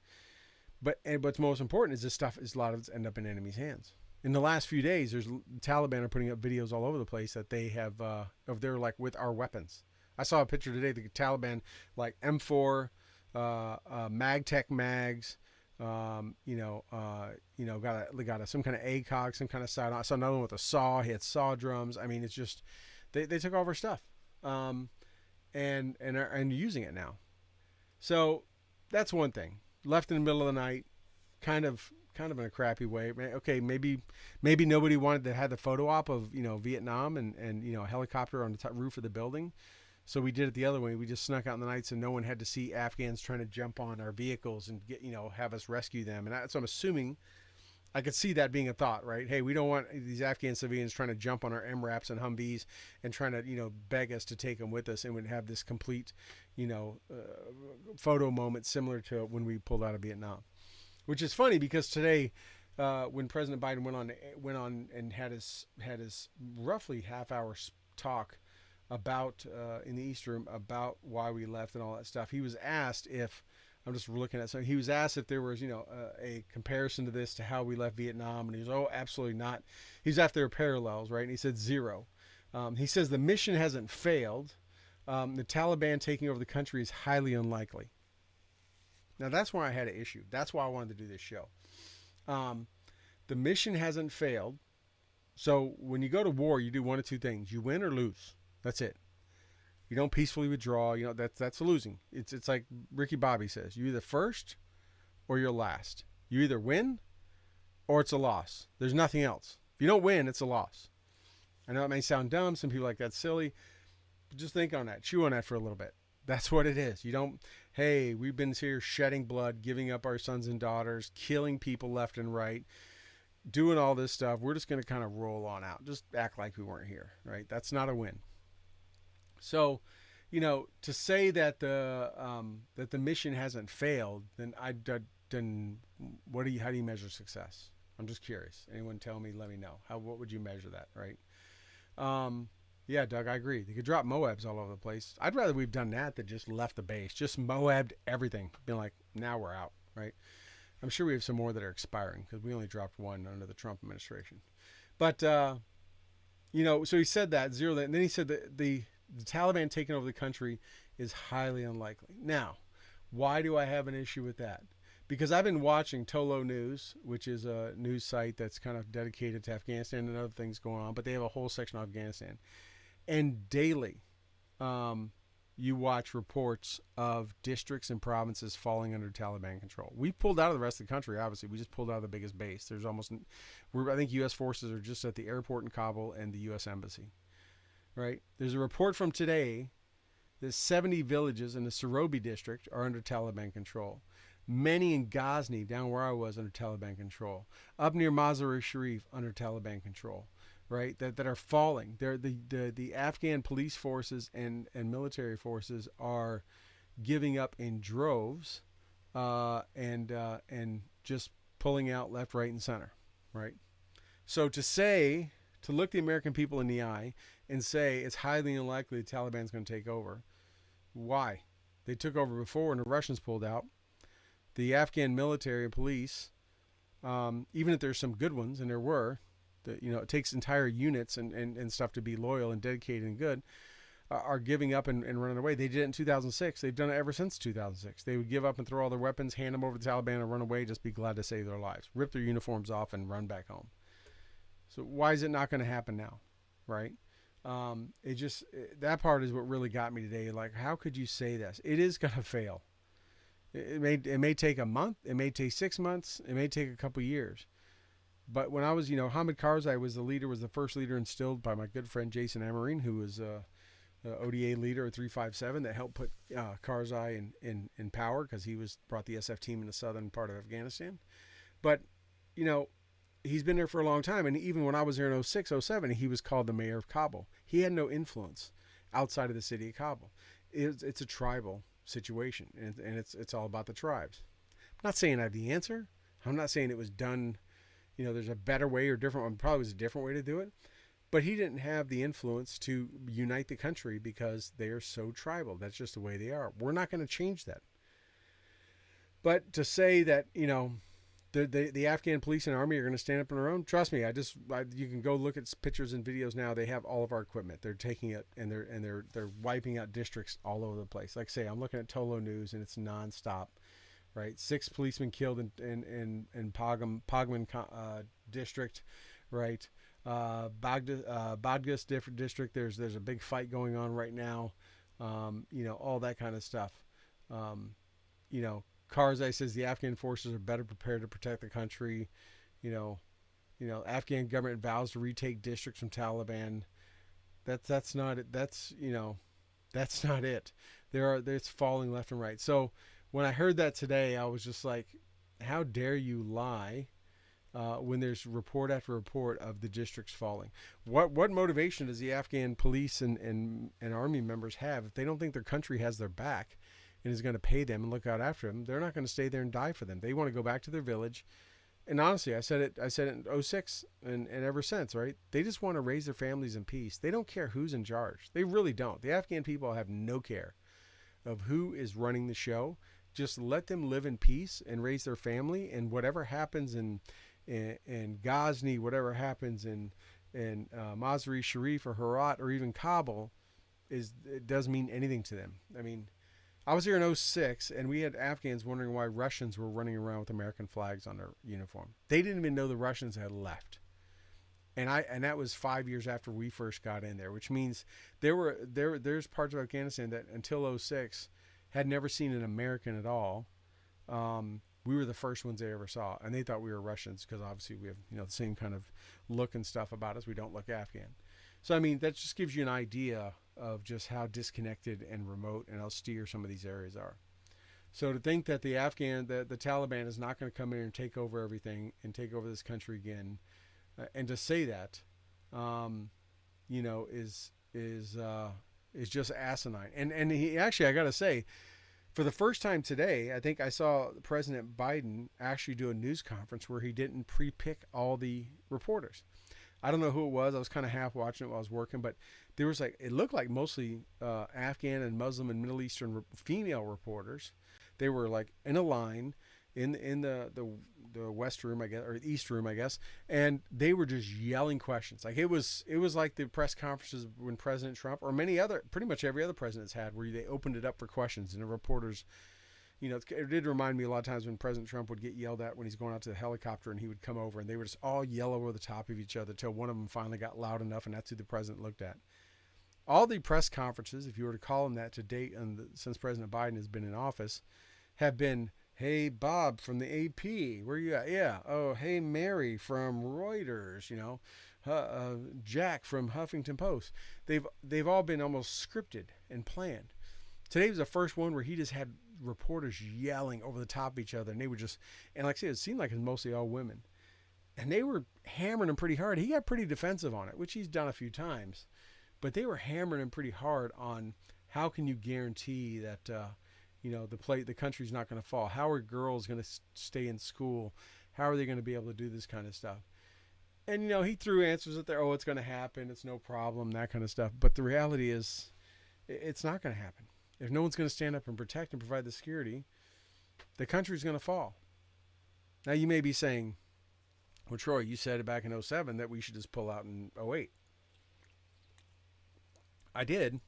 [SPEAKER 1] But what's most important is this stuff is a lot of it's end up in enemies' hands. In the last few days, the Taliban are putting up videos all over the place that they have of their like with our weapons. I saw a picture today. The Taliban like M4, MagTech mags, got some kind of ACOG, some kind of side. I saw another one with a saw. He had saw drums. I mean, it's just they took all of our stuff, and are using it now. So that's one thing. Left in the middle of the night, kind of in a crappy way. Okay, maybe nobody wanted to have the photo op of Vietnam and a helicopter on the roof of the building. So we did it the other way. We just snuck out in the night so no one had to see Afghans trying to jump on our vehicles and get, have us rescue them. And so I'm assuming I could see that being a thought, right? Hey, we don't want these Afghan civilians trying to jump on our MRAPs and Humvees and trying to, beg us to take them with us, and would have this complete, photo moment similar to when we pulled out of Vietnam, which is funny because today, when President Biden went on and had his roughly half-hour talk about in the East Room about why we left and all that stuff. He was asked if he was asked if there was a comparison to this to how we left Vietnam, and he was absolutely not. He's after parallels, right? And he said zero. He says the mission hasn't failed. The Taliban taking over the country is highly unlikely. Now that's where I had an issue. That's why I wanted to do this show. The mission hasn't failed. So when you go to war, you do one of two things: you win or lose. That's it. You don't peacefully withdraw. That's losing. It's like Ricky Bobby says: you're either first or you're last. You either win or it's a loss. There's nothing else. If you don't win, it's a loss. I know it may sound dumb. Some people are like, that's silly. But just think on that. Chew on that for a little bit. That's what it is. You don't, hey, we've been here shedding blood, giving up our sons and daughters, killing people left and right, doing all this stuff. We're just going to kind of roll on out. Just act like we weren't here, right? That's not a win. So, to say that the mission hasn't failed, then how do you measure success? I'm just curious. Anyone tell me? Let me know. What would you measure that, right? Yeah, Doug, I agree. They could drop Moabs all over the place. I'd rather we've done that than just left the base, just Moabbed everything, being like, now we're out, right? I'm sure we have some more that are expiring because we only dropped one under the Trump administration. But so he said that zero, and then he said that the Taliban taking over the country is highly unlikely. Now, why do I have an issue with that? Because I've been watching Tolo News, which is a news site that's kind of dedicated to Afghanistan and other things going on, but they have a whole section on Afghanistan. And daily, you watch reports of districts and provinces falling under Taliban control. We pulled out of the rest of the country, obviously. We just pulled out of the biggest base. I think U.S. forces are just at the airport in Kabul and the U.S. Embassy. Right? There's a report from today that 70 villages in the Sorobi district are under Taliban control. Many in Ghazni, down where I was, under Taliban control. Up near Mazar-e-Sharif, under Taliban control. Right? That are falling. The Afghan police forces and military forces are giving up in droves, and just pulling out left, right, and center, right? So to look the American people in the eye and say it's highly unlikely the Taliban's going to take over, why? They took over before and the Russians pulled out. The Afghan military and police, even if there's some good ones, and there were, it takes entire units and stuff to be loyal and dedicated and good, are giving up and running away. They did it in 2006. They've done it ever since 2006. They would give up and throw all their weapons, hand them over to the Taliban, and run away, just be glad to save their lives, rip their uniforms off, and run back home. So why is it not going to happen now, right? That part is what really got me today. Like, how could you say this? It is going to fail. It may take a month. It may take 6 months. It may take a couple years. But when I was, Hamid Karzai was the first leader instilled by my good friend Jason Amarine, who was ODA leader of 357 that helped put Karzai in power because he brought the SF team in the southern part of Afghanistan. But, he's been there for a long time. And even when I was there in 06, 07, he was called the mayor of Kabul. He had no influence outside of the city of Kabul. It's a tribal situation, and it's all about the tribes. I'm not saying I have the answer. I'm not saying it was done, there's a better way or different one. Probably was a different way to do it. But he didn't have the influence to unite the country because they are so tribal. That's just the way they are. We're not going to change that. But to say that, the Afghan police and army are going to stand up on their own, trust me, you can go look at pictures and videos now. They have all of our equipment. They're taking it and they're wiping out districts all over the place. Like I say, I'm looking at Tolo News and it's nonstop, right? 6 policemen killed in Pagman district, right? Badghis district. There's a big fight going on right now. All that kind of stuff. Karzai says the Afghan forces are better prepared to protect the country. Afghan government vows to retake districts from Taliban. That's not it. That's not it. It's falling left and right. So when I heard that today, I was just like, how dare you lie? When there's report after report of the districts falling. What motivation does the Afghan police and army members have if they don't think their country has their back and is going to pay them and look out after them? They're not going to stay there and die for them. They want to go back to their village. And honestly, I said it in 06 and ever since, right? They just want to raise their families in peace. They don't care who's in charge. They really don't. The Afghan people have no care of who is running the show. Just let them live in peace and raise their family, and whatever happens in Ghazni, whatever happens in Mazar-e Sharif or Herat or even Kabul, it doesn't mean anything to them. I mean, I was here in 06 and we had Afghans wondering why Russians were running around with American flags on their uniform. They didn't even know the Russians had left. And that was 5 years after we first got in there, which means there's parts of Afghanistan that until 06 had never seen an American at all. We were the first ones they ever saw, and they thought we were Russians because obviously we have the same kind of look and stuff about us. We don't look Afghan. So I mean, that just gives you an idea of just how disconnected and remote and austere some of these areas are. So to think that the Taliban is not going to come in and take over everything and take over this country again, and to say that, is just asinine. And he actually, I got to say, for the first time today, I think I saw President Biden actually do a news conference where he didn't pre-pick all the reporters. I don't know who it was. I was kind of half watching it while I was working, but there was it looked like mostly Afghan and Muslim and Middle Eastern female reporters. They were like in a line in the west room, I guess, or east room, I guess, and they were just yelling questions. Like it was like the press conferences when President Trump or pretty much every other president's had, where they opened it up for questions and the reporters. It did remind me a lot of times when President Trump would get yelled at when he's going out to the helicopter and he would come over and they would just all yell over the top of each other till one of them finally got loud enough, and that's who the president looked at. All the press conferences, if you were to call them that to date, since President Biden has been in office, have been, "Hey, Bob from the AP, where you at? Yeah. Oh, hey, Mary from Reuters, Jack from Huffington Post." They've all been almost scripted and planned. Today was the first one where he just had reporters yelling over the top of each other, and they would just, and like I said, it seemed like it was mostly all women, and they were hammering him pretty hard. He got pretty defensive on it, which he's done a few times, but they were hammering him pretty hard on how can you guarantee that the country's not going to fall? How are girls going to stay in school? How are they going to be able to do this kind of stuff? And, he threw answers at there. Oh, it's going to happen. It's no problem, that kind of stuff. But the reality is it's not going to happen. If no one's going to stand up and protect and provide the security, the country's going to fall. Now, you may be saying, well, Troy, you said it back in 07 that we should just pull out in 08. I did,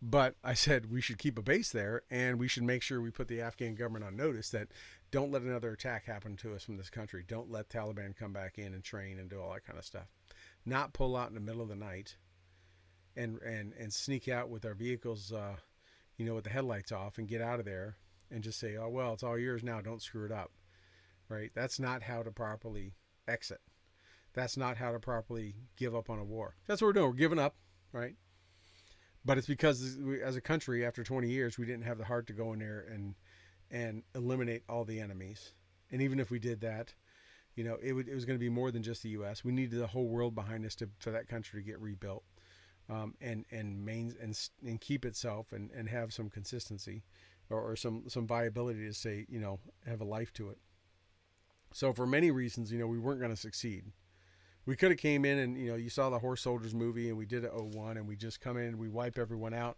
[SPEAKER 1] but I said we should keep a base there, and we should make sure we put the Afghan government on notice that don't let another attack happen to us from this country. Don't let Taliban come back in and train and do all that kind of stuff. Not pull out in the middle of the night and sneak out with our vehicles, with the headlights off and get out of there and just say, oh, well, it's all yours now. Don't screw it up, right? That's not how to properly exit. That's not how to properly give up on a war. That's what we're doing. We're giving up, right? But it's because we, as a country, after 20 years, we didn't have the heart to go in there and eliminate all the enemies. And even if we did that, it was going to be more than just the U.S. We needed the whole world behind us for that country to get rebuilt, and keep itself and have some consistency, or some viability to say, have a life to it. So for many reasons, we weren't going to succeed. We could have came in and, you saw the Horse Soldiers movie, and we did it 01, and we just come in and we wipe everyone out.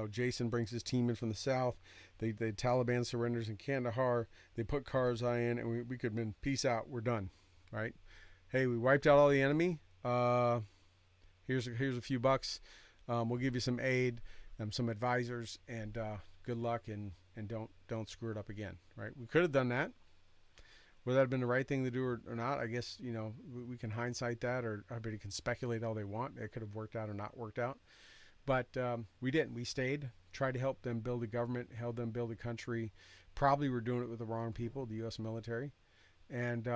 [SPEAKER 1] Jason brings his team in from the south. The Taliban surrenders in Kandahar. They put Karzai in, and we could have been, peace out, we're done, right? Hey, we wiped out all the enemy. Here's a few bucks. We'll give you some aid, some advisors, and good luck, and don't screw it up again, right? We could have done that. Whether that have been the right thing to do or not, I guess, we can hindsight that, or everybody can speculate all they want. It could have worked out or not worked out. But we didn't. We stayed, tried to help them build a government, helped them build a country. Probably were doing it with the wrong people, the U.S. military, and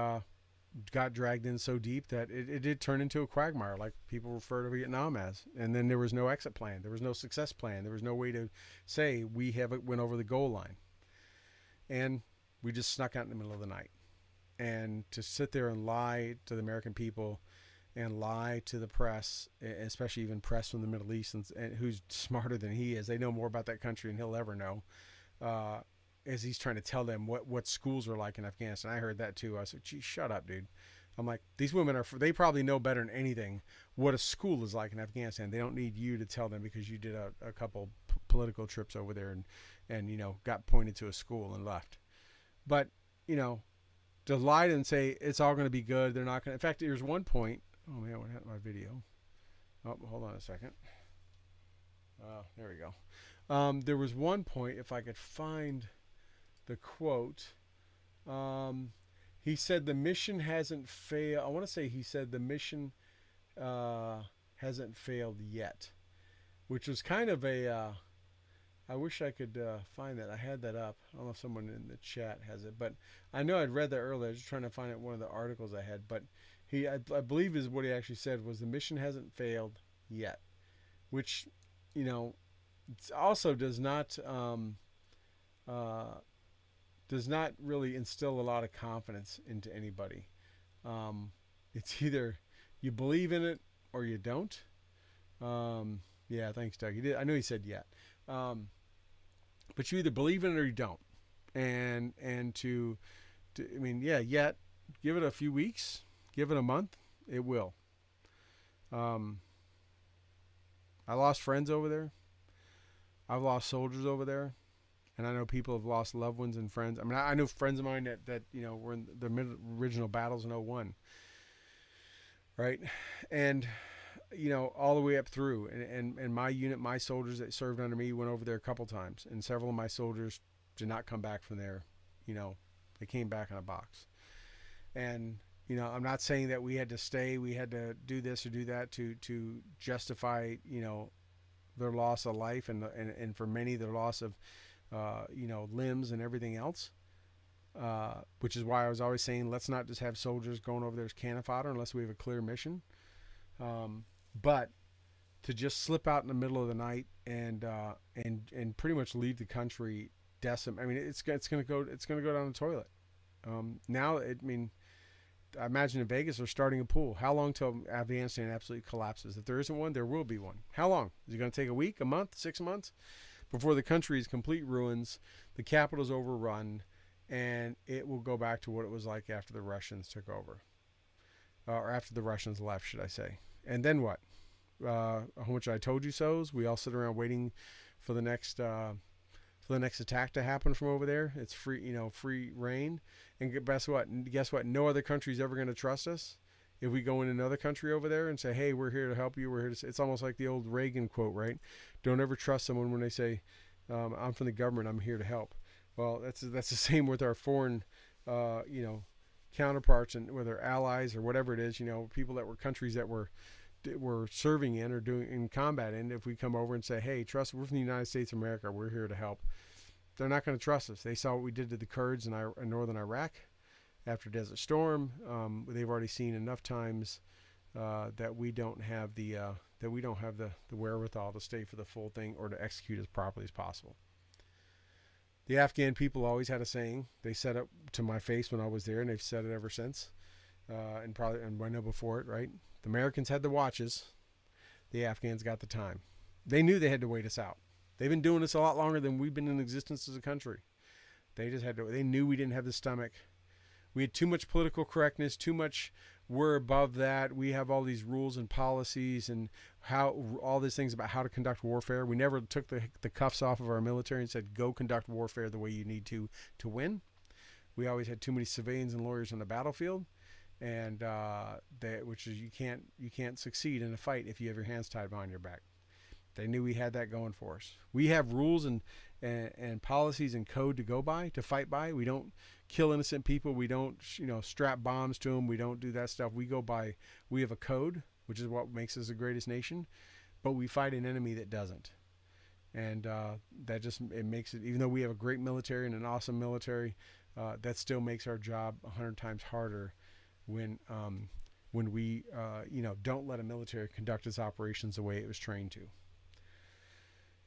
[SPEAKER 1] got dragged in so deep that it did turn into a quagmire, like people refer to Vietnam as. And then there was no exit plan. There was no success plan. There was no way to say we went over the goal line. And we just snuck out in the middle of the night. And to sit there and lie to the American people and lie to the press, especially even press from the Middle East, and who's smarter than he is. They know more about that country than he'll ever know, as he's trying to tell them what schools are like in Afghanistan. I heard that too. I said, gee, shut up, dude. I'm like, these women they probably know better than anything what a school is like in Afghanistan. They don't need you to tell them because you did a couple political trips over there and got pointed to a school and left. But, to lie and say it's all going to be good. They're not going to. In fact, there's one point. Oh, man, what happened to my video? Oh, hold on a second. There we go. There was one point, if I could find the quote. He said the mission hasn't failed. I want to say he said the mission hasn't failed yet, which was kind of a... I wish I could find that. I had that up. I don't know if someone in the chat has it, but I know I'd read that earlier. I was just trying to find it one of the articles I had. But I believe is what he actually said was the mission hasn't failed yet, which, also does not really instill a lot of confidence into anybody. It's either you believe in it or you don't. Yeah, thanks, Doug. He did. I know he said yet. But you either believe in it or you don't. And yet, give it a few weeks, give it a month, it will. I lost friends over there. I've lost soldiers over there. And I know people have lost loved ones and friends. I mean, I know friends of mine that were in the original battles in 01. Right? And... all the way up through, and my unit, my soldiers that served under me went over there a couple times, and several of my soldiers did not come back from there. They came back in a box. And I'm not saying that we had to stay, we had to do this or do that to justify their loss of life, and for many their loss of limbs and everything else. Which is why I was always saying, let's not just have soldiers going over there as cannon fodder unless we have a clear mission. But to just slip out in the middle of the night and pretty much leave the country decimated. I mean, it's going to go down the toilet. I imagine in Vegas they're starting a pool. How long till Afghanistan absolutely collapses? If there isn't one, there will be one. How long? Is it going to take a week, a month, 6 months before the country is complete ruins, the capital's overrun, and it will go back to what it was like after the Russians took over, or after the Russians left, should I say? And then what? How much I told you so's. We all sit around waiting for the next attack to happen from over there. It's free, free reign. And guess what? Guess what? No other country's ever going to trust us. If we go in another country over there and say, "Hey, we're here to help you," we're here to. It's almost like the old Reagan quote, right? Don't ever trust someone when they say, "I'm from the government. I'm here to help." Well, that's the same with our foreign, counterparts and with our allies or whatever it is. People that were countries that were serving in or doing in combat in. If we come over and say, "Hey, trust, we're from the United States of America. We're here to help," they're not going to trust us. They saw what we did to the Kurds in northern Iraq after Desert Storm. They've already seen enough times that we don't have the wherewithal to stay for the full thing or to execute as properly as possible. The Afghan people always had a saying. They said it to my face when I was there, and they've said it ever since. And I know before it, right? The Americans had the watches. The Afghans got the time. They knew they had to wait us out. They've been doing this a lot longer than we've been in existence as a country. They knew we didn't have the stomach. We had too much political correctness, too much we're above that. We have all these rules and policies and all these things about how to conduct warfare. We never took the cuffs off of our military and said, go conduct warfare the way you need to win. We always had too many civilians and lawyers on the battlefield, and which is you can't succeed in a fight if you have your hands tied behind your back. They knew we had that going for us. We have rules and policies and code to go by, to fight by. We don't kill innocent people. We don't, strap bombs to them. We don't do that stuff. We have a code, which is what makes us the greatest nation, but we fight an enemy that doesn't. And it makes it, even though we have a great military and an awesome military, that still makes our job 100 times harder when we, don't let a military conduct its operations the way it was trained to.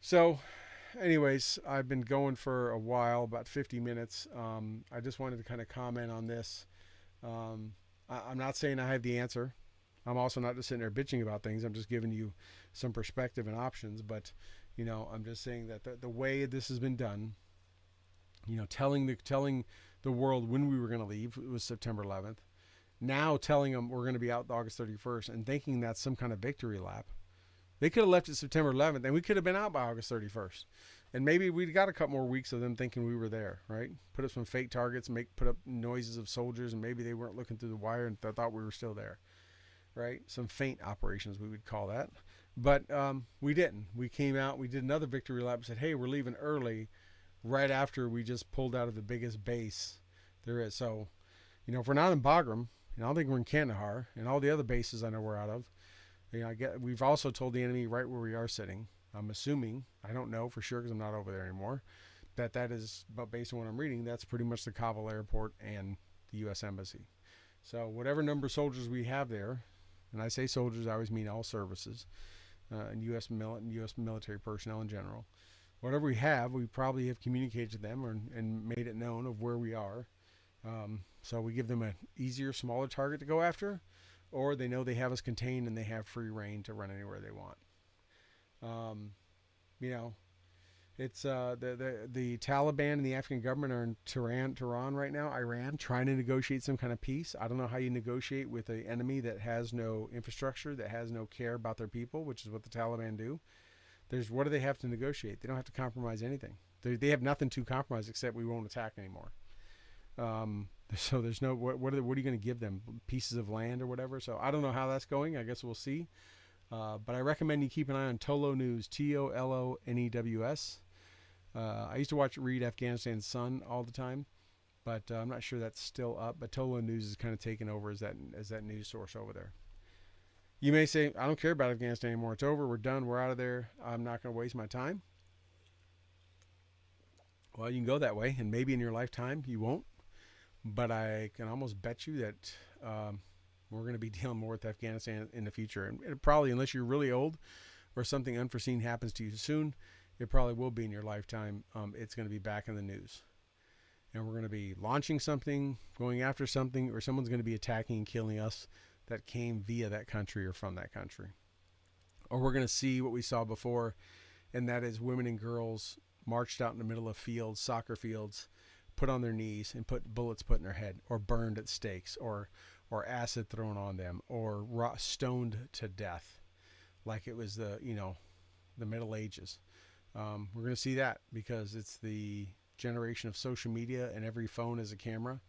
[SPEAKER 1] So, anyways, I've been going for a while, about 50 minutes. I just wanted to kind of comment on this. I'm not saying I have the answer. I'm also not just sitting there bitching about things. I'm just giving you some perspective and options. But, I'm just saying that the way this has been done, telling the world when we were going to leave, it was September 11th. Now telling them we're going to be out August 31st and thinking that's some kind of victory lap. They could have left it September 11th, and we could have been out by August 31st. And maybe we'd got a couple more weeks of them thinking we were there, right? Put up some fake targets, put up noises of soldiers, and maybe they weren't looking through the wire and thought we were still there, right? Some feint operations, we would call that. But we didn't. We came out, we did another victory lap and said, hey, we're leaving early right after we just pulled out of the biggest base there is. So, if we're not in Bagram, and I don't think we're in Kandahar, and all the other bases I know we're out of, we've also told the enemy right where we are sitting. I'm assuming, I don't know for sure because I'm not over there anymore, that is, but based on what I'm reading, that's pretty much the Kabul airport and the U.S. Embassy. So whatever number of soldiers we have there, and I say soldiers, I always mean all services, and U.S. military personnel in general. Whatever we have, we probably have communicated to them and made it known of where we are. So we give them an easier, smaller target to go after, or they know they have us contained and they have free reign to run anywhere they want. It's the Taliban and the Afghan government are in Tehran right now, Iran, trying to negotiate some kind of peace. I don't know how you negotiate with an enemy that has no infrastructure, that has no care about their people, which is what the Taliban do. What do they have to negotiate? They don't have to compromise anything. They have nothing to compromise except we won't attack anymore. So there's no, what are you going to give them? Pieces of land or whatever? So I don't know how that's going. I guess we'll see. But I recommend you keep an eye on Tolo News, TOLONEWS. I used to read Afghanistan Sun all the time, but I'm not sure that's still up. But Tolo News is kind of taken over as that news source over there. You may say, I don't care about Afghanistan anymore. It's over. We're done. We're out of there. I'm not going to waste my time. Well, you can go that way, and maybe in your lifetime you won't. But I can almost bet you that we're going to be dealing more with Afghanistan in the future. And probably, unless you're really old or something unforeseen happens to you soon, it probably will be in your lifetime. It's going to be back in the news. And we're going to be launching something, going after something, or someone's going to be attacking and killing us that came via that country or from that country. Or we're going to see what we saw before, and that is women and girls marched out in the middle of fields, soccer fields, put on their knees and put bullets put in their head, or burned at stakes, or acid thrown on them, or stoned to death, like it was the Middle Ages. We're going to see that because it's the generation of social media, and every phone is a camera.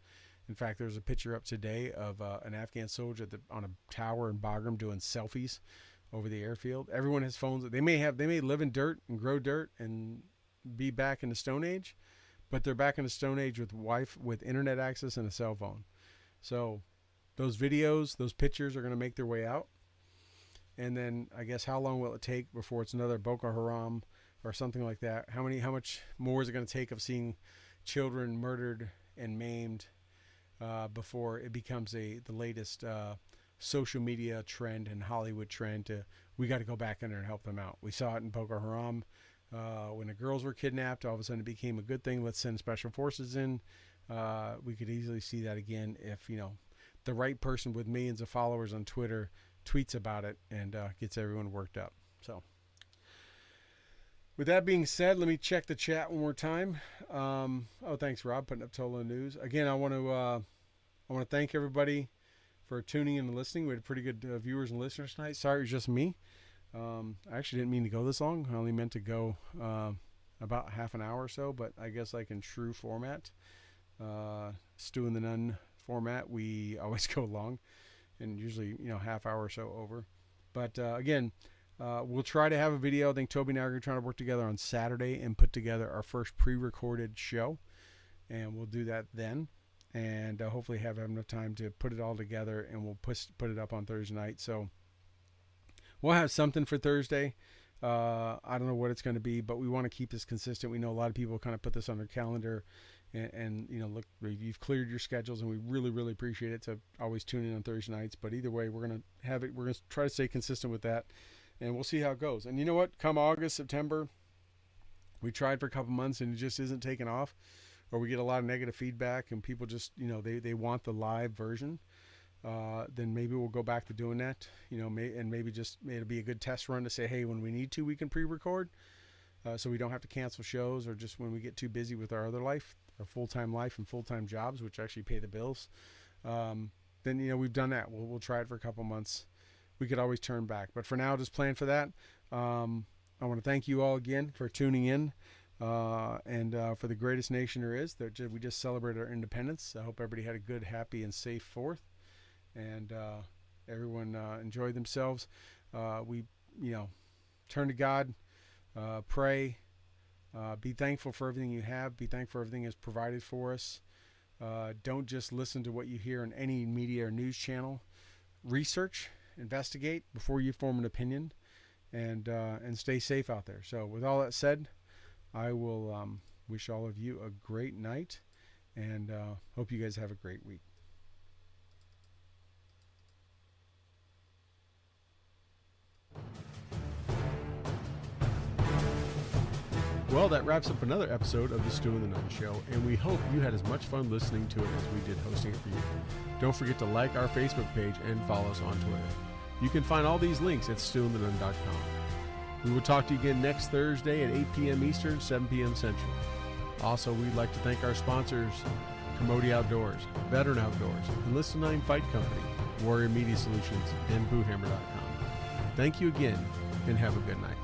[SPEAKER 1] In fact, there's a picture up today of an Afghan soldier on a tower in Bagram doing selfies over the airfield. Everyone has phones. They may live in dirt and grow dirt and be back in the Stone Age, but they're back in the Stone Age with internet access and a cell phone. So those videos, those pictures are going to make their way out. And then I guess how long will it take before it's another Boko Haram or something like that? How much more is it going to take of seeing children murdered and maimed before it becomes the latest social media trend and Hollywood trend we got to go back in there and help them out? We saw it in Boko Haram when the girls were kidnapped. All of a sudden it became a good thing. Let's send special forces in. We could easily see that again if the right person with millions of followers on Twitter tweets about it and gets everyone worked up. So with that being said, let me check the chat one more time. Thanks, Rob, putting up Tola News. Again, I want to thank everybody for tuning in and listening. We had pretty good viewers and listeners tonight. Sorry it was just me. I actually didn't mean to go this long. I only meant to go about half an hour or so, but I guess like in true format, Stu and the Nunn format, we always go long, and usually half hour or so over. But again, we'll try to have a video. I think Toby and I are going to try to work together on Saturday and put together our first pre-recorded show, and we'll do that then, and hopefully have enough time to put it all together, and we'll put it up on Thursday night. So we'll have something for Thursday. I don't know what it's going to be, but we want to keep this consistent. We know a lot of people kind of put this on their calendar, and look, you've cleared your schedules, and we really, really appreciate it to always tune in on Thursday nights. But either way, we're going to try to stay consistent with that, and we'll see how it goes. And you know what? Come August, September, we tried for a couple months and it just isn't taking off, or we get a lot of negative feedback and people just, they want the live version. Then maybe we'll go back to doing that, and maybe just it'll be a good test run to say, hey, when we need to, we can pre-record, so we don't have to cancel shows, or just when we get too busy with our other life, our full-time life and full-time jobs, which actually pay the bills. Then, we've done that. We'll try it for a couple months. We could always turn back, but for now, just plan for that. I want to thank you all again for tuning in, and for the greatest nation there is. We just celebrated our independence. I hope everybody had a good, happy, and safe 4th. And everyone enjoyed themselves. We turn to God, pray, be thankful for everything you have, be thankful for everything is provided for us. Don't just listen to what you hear on any media or news channel. Research, investigate before you form an opinion, and stay safe out there. So with all that said, I will wish all of you a great night, and hope you guys have a great week. Well, that wraps up another episode of the Stu and the Nunn Show, and we hope you had as much fun listening to it as we did hosting it for you. Don't forget to like our Facebook page and follow us on Twitter. You can find all these links at stewandthenunn.com. We will talk to you again next Thursday at 8 p.m. Eastern, 7 p.m. Central. Also, we'd like to thank our sponsors, Commodity Outdoors, Veteran Outdoors, Enlisted 9 Fight Company, Warrior Media Solutions, and BooHammer.com. Thank you again, and have a good night.